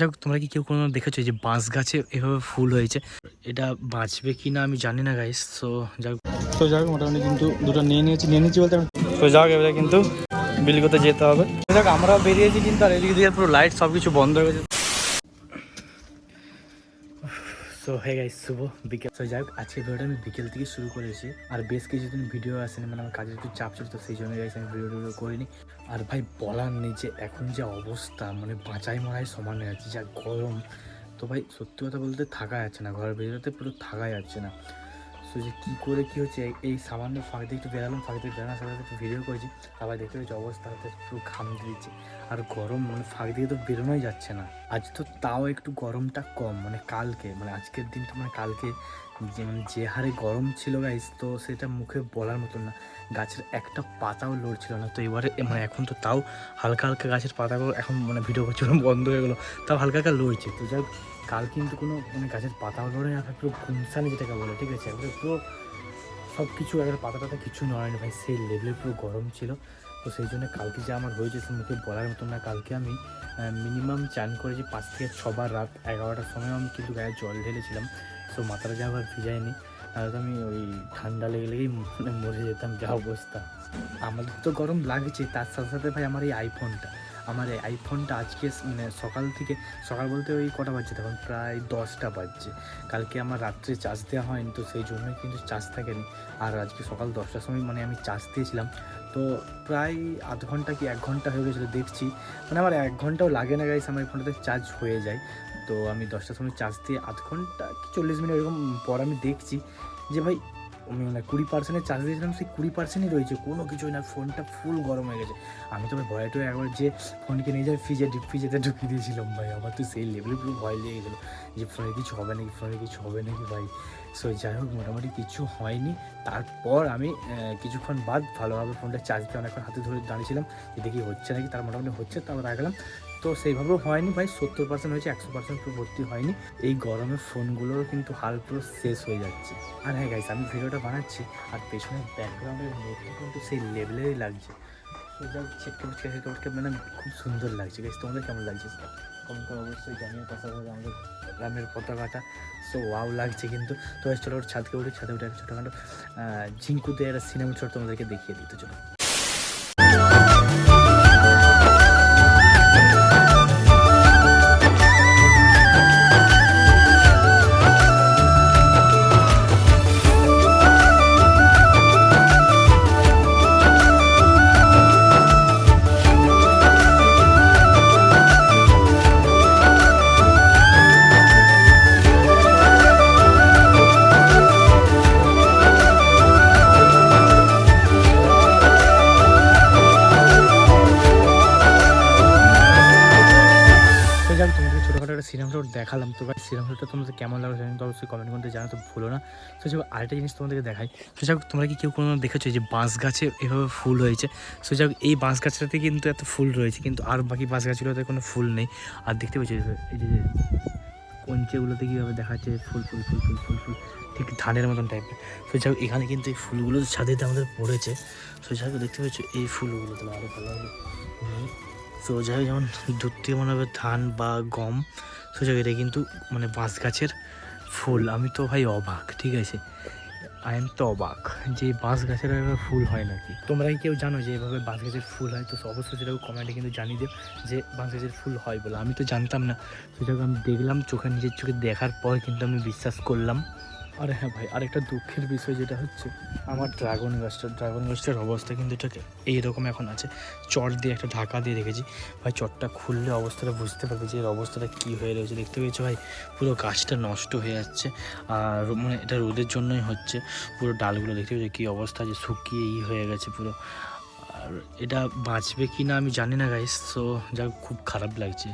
যাক, তোমরা কি কেউ কোনো দেখেছো যে বাঁশ গাছে এভাবে ফুল হয়েছে? এটা বাঁচবে কি না আমি জানি না গাইস। যাক মোটামুটি কিন্তু দুটো নিয়ে নিয়েছি বলতে যাক এবারে কিন্তু বিল করতে যেতে হবে। যাক আমরাও বেরিয়েছি কিন্তু, আর এদিকে দিয়ে পুরো লাইট সব কিছু বন্ধ হয়ে গেছে। সো হে গাইস, শুভ বিকেল। যাই হোক, আজকে ভিডিওটা আমি বিকেল থেকে শুরু করেছি, আর বেশ কিছুদিন ভিডিও আসেনি, মানে আমার কাজের একটু চাপ ছিল, তো সেই জন্য গাইস আমি ভিডিও করিনি। আর ভাই বলার নেই যে এখন যে অবস্থা, মানে বাঁচাই মরাই সমান হয়ে যাচ্ছে, যা গরম। তো ভাই সত্যি কথা বলতে থাকা যাচ্ছে না, ঘরের ভেতরে পুরো থাকা যাচ্ছে না। সো যে কী করে কী হচ্ছে, এই সামান্য ফাঁক দিয়ে একটু বেরালাম, ফাঁক দিয়ে বেরানোর সাথে একটু ভিডিও করেছি, আবার দেখতে পেয়েছি অবস্থা হতে পুরো ঘাম দিচ্ছে। আর গরম, মানে ফাঁক দিয়ে তো বেরোনোই যাচ্ছে না। আজ তো তাও একটু গরমটা কম, মানে কালকে, মানে আজকের দিনটা, মানে কালকে যে হারে গরম ছিল গাইস, তো সেটা মুখে বলার মতন না। গাছের একটা পাতাও লড়ছিল না। তো এবারে মানে এখন তো তাও হালকা হালকা গাছের পাতাগুলো এখন মানে ভিডিও করছিল বন্ধ হয়ে গেলো, তাও হালকা হালকা লড়ছে। তো যাই কাল কিন্তু কোনো মানে গাছের পাতাও লড়ে না, পুরো গুমসানি যেটাকে বলে, ঠিক আছে, একবারে পুরো সব কিছু একবার পাতা টাতা কিছু নড়েনি ভাই, সেই লেভেলে পুরো গরম ছিল। তো সেই জন্য কালকে যে আমার হয়েছে সে মুখে বলার মতন না। কালকে আমি মিনিমাম চান করেছি 5 থেকে 6 বার, রাত 11টার সময় আমি কিন্তু গায়ে জল ঢেলেছিলাম। সো মাথাটা যা আবার ভিজায়নি, তাহলে তো আমি ওই ঠান্ডা লেগেই মানে মরে যেতাম, যা অবস্থা। আমাদের তো গরম লাগছে, তার সাথে সাথে ভাই আমার এই আইফোনটা আজকে মানে সকাল বলতে ওই কটা বাজছে, তখন প্রায় 10টা বাজছে। কালকে আমার রাত্রে চার্জ দেওয়া হয়নি, তো সেই জন্যই কিন্তু চার্জ থাকেনি। আর আজকে সকাল 10টার সময় মানে আমি চার্জ দিয়েছিলাম, তো প্রায় আধ ঘন্টা কি 1 ঘন্টা হয়ে গেছিলো দেখছি। মানে আমার 1 ঘন্টাও লাগে না গাইস, আমার এই ফোনটাতে চার্জ হয়ে যায়। তো আমি 10টার সময় চার্জ দিয়ে আধ ঘন্টা কি 40 মিনিট এরকম পর আমি দেখছি যে ভাই আমি মানে 20% চার্জ দিয়েছিলাম, সেই 20%ই রয়েছে, কোনো কিছুই না, ফোনটা ফুল গরম হয়ে গেছে। আমি তো ভাই ভয়টা একবার যে ফোনকে নিয়ে যাই ডিপ ফ্রিজেতে ঢুকিয়ে দিয়েছিলাম ভাই, আমার তো সেই লেভেলে পুরো ভয় লেগে গেছিলো যে ফোনে কিছু হবে নাকি ভাই। সো যাই হোক, মোটামুটি কিছু হয়নি। তারপর আমি কিছুক্ষণ বাদ ভালোভাবে ফোনটা চার্জ দিয়ে অনেকক্ষণ হাতে ধরে দাঁড়িয়েছিলাম যে দেখি হচ্ছে নাকি, তার মোটামুটি হচ্ছে, তারপর রাখলাম। তো সেইভাবেও হয়নি ভাই, 70% হয়েছে, 100% পুরো ভর্তি হয়নি। এই গরমে ফোনগুলোর কিন্তু হাল পুরো শেষ হয়ে যাচ্ছে। আর হ্যাঁ গাইস, আমি ভিডিওটা বানাচ্ছি আর পেছনের ব্যাকগ্রাউন্ডের মেঘটা কিন্তু সেই লেভেলেরই লাগছে। তো যাই ছিটকে মানে খুব সুন্দর লাগছে গাইস। তোমাদের কেমন লাগছে কমেন্ট করে অবশ্যই জানিয়ে। পাশাপাশি আমাদের গ্রামের পতাকাটা সো ওয়াও লাগছে কিন্তু। তো চলো ছাদে উঠে একটা ছোটোখাটো ঝিঙ্কুতে একটা সিনেমা শট তোমাদেরকে দেখিয়ে দিতে চলো। তোমাদের ছোটোখাটো একটা সিনেমা শট দেখালাম, তো ভাই সিনেমা শটটা তোমাদের কেমন লাগলো সেটা তো অবশ্যই কমেন্ট করতে জানাতে ভুলো না। তো যাই আরেকটা জিনিস তোমাদেরকে দেখাই। তো যাই তোমরা কি কেউ কোনো দেখেছো যে বাঁশ গাছে এভাবে ফুল হয়েছে? সো যাই এই বাঁশ গাছটাতে কিন্তু এত ফুল রয়েছে, কিন্তু আর বাকি বাঁশ গাছগুলোতে কোনো ফুল নেই। আর দেখতে পাচ্ছি এই যে কঞ্চেগুলোতে কীভাবে দেখাচ্ছে ফুল ফুল ফুল ফুল ফুল ফুল ঠিক ধানের মতন টাইপের। তো যাই এখানে কিন্তু এই ফুলগুলো ছাদেতে আমাদের পড়েছে। সো যাই দেখতে পাচ্ছ এই ফুলগুলো, তাহলে আরও ভালো হবে। তো যাই যেমন দূর থেকে মনে হবে ধান বা গম, সো যাই এটা কিন্তু মানে বাঁশ গাছের ফুল। আমি তো ভাই অবাক, ঠিক আছে, আই এম তো অবাক যে বাঁশ গাছের এভাবে ফুল হয় নাকি। তোমরা কি কেউ জানো যে এভাবে বাঁশ গাছের ফুল হয়? তো অবশ্যই সেটাও কমেন্টে কিন্তু জানিয়ে দিও যে বাঁশ গাছের ফুল হয় বলে। আমি তো জানতাম না, সেটাকে আমি দেখলাম নিজের চোখে দেখার পর কিন্তু আমি বিশ্বাস করলাম। আর হ্যাঁ ভাই, আরেকটা দুঃখের বিষয় যেটা হচ্ছে আমার ড্রাগন গাছটার অবস্থা কিন্তু এটাকে এইরকম এখন আছে, চট দিয়ে একটা ঢাকা দিয়ে রেখেছি ভাই। চটটা খুললে অবস্থাটা বুঝতে পারবে যে এর অবস্থাটা কী হয়ে রয়েছে। দেখতে পেয়েছো ভাই, পুরো গাছটা নষ্ট হয়ে যাচ্ছে, আর মানে এটা রোদের জন্যই হচ্ছে। পুরো ডালগুলো দেখতে পেয়েছো কী অবস্থা, যে শুকিয়ে হয়ে গেছে পুরো। আর এটা বাঁচবে কি না আমি জানি না গাইস। সো যা খুব খারাপ লাগছে,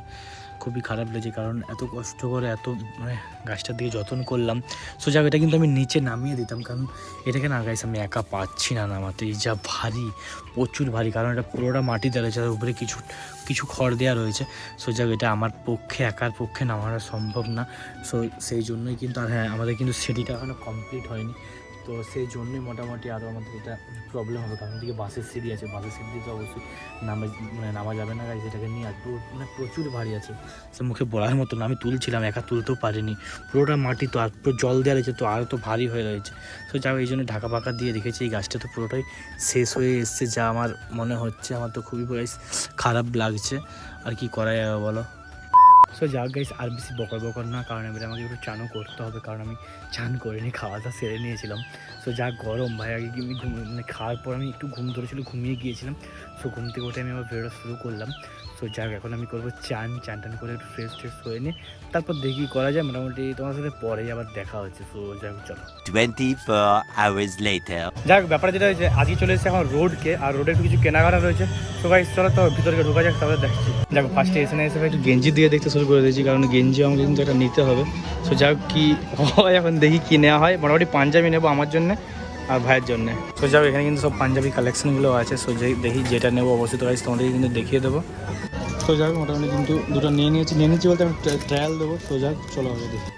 খুবই খারাপ লেগেছে, কারণ এত কষ্ট করে এত মানে গাছটার দিকে যত্ন করলাম। সো যাক এটা কিন্তু আমি নিচে নামিয়ে দিতাম, কারণ এটাকে না গাইস আমি একা পাচ্ছি না নামাতে, এই যা ভারী, প্রচুর ভারী, কারণ এটা পুরোটা মাটি দেওয়া রয়েছে, তার উপরে কিছু খড় দেওয়া রয়েছে। সো যাক এটা আমার পক্ষে একার পক্ষে নামানো সম্ভব না। সো সেই জন্যই কিন্তু, আর হ্যাঁ আমাদের কিন্তু সিঁড়িটা এখনও কমপ্লিট হয়নি, তো সেই জন্যই মোটামুটি আরও আমাদের এটা প্রবলেম হবে, কারণ দিকে বাসের সিঁড়ি আছে, বাসের সিঁড়ি দিয়ে তো অবশ্যই নামা যাবে না গাইজ, এটাকে নিয়ে আর প্রচুর ভারী আছে, সে মুখে বলার মতো না। আমি তুলছিলাম, একা তুলতেও পারিনি, পুরোটা মাটি তো, আর পুরো জল দেওয়া রয়েছে তো আরও তো ভারী হয়ে রয়েছে। তো যাও এই জন্য ঢাকা পাকা দিয়ে রেখেছি। এই গাছটা তো পুরোটাই শেষ হয়ে এসছে যা আমার মনে হচ্ছে, আমার তো খুবই খারাপ লাগছে, আর কি করা যাবে বলো। সো যাক গাইস, আর বেশি বকর না, কারণ এবারে আমাকে একটু চানও করতে হবে, কারণ আমি চান করিনি, খাওয়া দাওয়া সেরে নিয়েছিলাম। সো যা গরম ভাই, আগে কি আমি খাওয়ার পর আমি একটু ঘুম ধরেছিল, ঘুমিয়ে গিয়েছিলাম। সো ঘুম থেকে উঠে আমি আবার ভিডিওটা শুরু করলাম। সো যাক এখন আমি করবো চান টান করে একটু ফ্রেশ হয়ে নিয়ে তারপর দেখি করা যায়। মোটামুটি তোমার সাথে পরে আবার দেখা হচ্ছে। সো যাক চলো। 24 hours later. যাক ব্যাপারটা যেটা হয়েছে, আজকে চলে এসেছে এখন রোডকে, আর রোডে একটু কিছু কেনাকাটা রয়েছে। তো গাইস চলো তো ভিতরকে ঢোকা যাক, তাহলে দেখছি। দেখো ফার্স্টে এসে একটু গেঞ্জি দিয়ে দেখতে শুরু করে দিয়েছি, কারণ গেঞ্জি আমাকে কিন্তু একটা নিতে হবে। সো যাক কি হয় এখন দেখি কী নেওয়া হয়। মোটামুটি পাঞ্জাবি নেবো আমার জন্যে আর ভাইয়ের জন্যে। সো যাক এখানে কিন্তু সব পাঞ্জাবি কালেকশনগুলো আছে। সো দেখি যেটা নেবো অবশ্যই তো গাইস তোমাদেরকে কিন্তু দেখিয়ে দেবো। তো যাক মোটামুটি কিন্তু দুটো নিয়ে নিয়েছি বলতে আমি ট্রায়াল দেবো। তো যাক চলো আগে দেখি।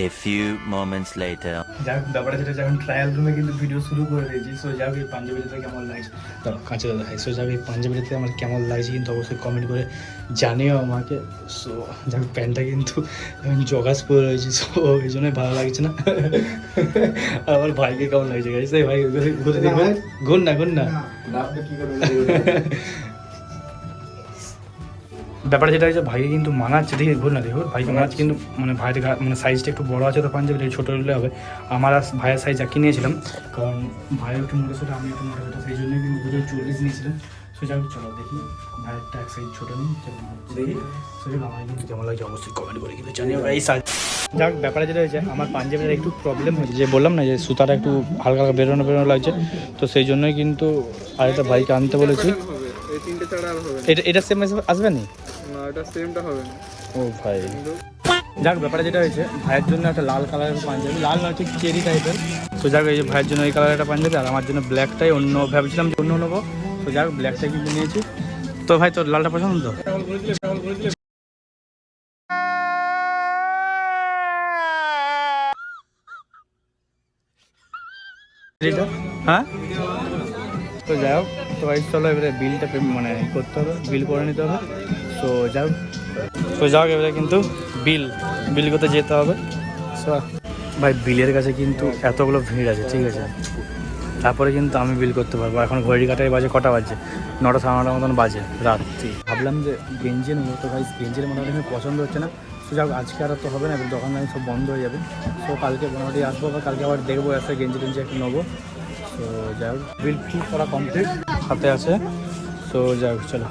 A few moments later. যাক ব্যাপারটা যেটা যখন ট্রায়াল রুমে কিন্তু ভিডিও শুরু করে দিয়েছি। সো যাক এই পাঞ্জাবিটাতে কেমন লাগছে, দাঁড়াও কাছে দেখাই। সো যাক এই পাঞ্জাবিটাতে আমার কেমন লাগছে কিন্তু অবশ্যই কমেন্ট করে জানিও আমাকে। সো যাক প্যান্টটা কিন্তু আমি জগাস পরে রয়েছি, সো এই জন্যই ভালো লাগছে না। আর আমার ভাইকে কেমন লাগছে গাইস, এই ভাই ঘুরে দেখবে, ঘুর না ব্যাপারটা যেটা হচ্ছে ভাইকে কিন্তু মানাচ্ছে, দেখি ভুল না দেখো ভাইকে মানাচ্ছে, কিন্তু মানে ভাইয়ের মানে সাইজটা একটু বড়ো আছে তো পাঞ্জাবিটা ছোটো হলে হবে। আমার আর ভাইয়ের সাইজ একই নিয়েছিলাম, কারণ ভাইয়ের একটু মোটো ছোটো, আমি একটু মোটো ছোটো, সেই জন্যই কিন্তু দুটো 40 নিয়েছিলাম। সো যাই চলো দেখি ভাইয়েরটা এক সাইজ ছোটো নিই কেমন হচ্ছে দেখি। সো আমার কিন্তু কেমন লাগছে অবশ্যই কমেন্ট করে কিন্তু জানিও এই সাইজ। যাক ব্যাপারটা যেটা হয়েছে, আমার পাঞ্জাবিটার একটু প্রবলেম হয়েছে, যে বললাম না যে সুতাটা একটু হালকা হালকা বেরোনো লাগছে। তো সেই জন্যই কিন্তু আরেকটা ভাইকে আনতে বলেছি। এটা সেম আসবে না, এটা সেমটা হবে না। ও ভাই যাক ব্যাপারটা যেটা হয়েছে, ভাইয়ের জন্য একটা লাল কালারের পাঞ্জাবি, লাল নয় ঠিক চেরি টাইপের। তো যাক এই যে ভাইয়ের জন্য এই কালারের একটা পাঞ্জাবি, আর আমার জন্য ব্ল্যাকটাই অন্য ভাবছিলাম যে অন্য নেবো। তো যাক ব্ল্যাকটাই কিন্তু নিয়েছি। তো ভাই তোর লালটা পছন্দ তো? হ্যাঁ তো যাই হোক, তো ভাই চলো এবারে বিলটা মানে করতে হবে, বিল করে নিতে হবে। তো যাও এবারে কিন্তু বিল করতে যেতে হবে। ভাই বিলের কাছে কিন্তু এতগুলো ভিড় আছে, ঠিক আছে, তারপরে কিন্তু আমি বিল করতে পারবো। এখন ঘড়ি কাটায় বাজে কটা বাজে, 9টা 9:30 মতন বাজে রাত্রি। ভাবলাম যে গেঞ্জি নেবো, তো ভাই গেঞ্জির মোটামুটি আমার পছন্দ হচ্ছে না। তো যাক আজকে আর তো হবে না, দোকানদারি সব বন্ধ হয়ে যাবে। তো কালকে মোটামুটি আসবো, বা কালকে আবার দেখবো এসে গেঞ্জি একটু নেবো। তো যাই হোক বিল ফিল করা কমপ্লিট হাতে আছে। তো যাই হোক চলো।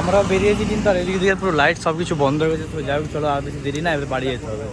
আমরা বেরিয়েছি কিন্তু আর এদিকে পুরো লাইট সব কিছু বন্ধ হয়ে গেছে। তো যাই হোক চলো, আর বেশি দেরি না, এবার বাড়ি যেতে হবে।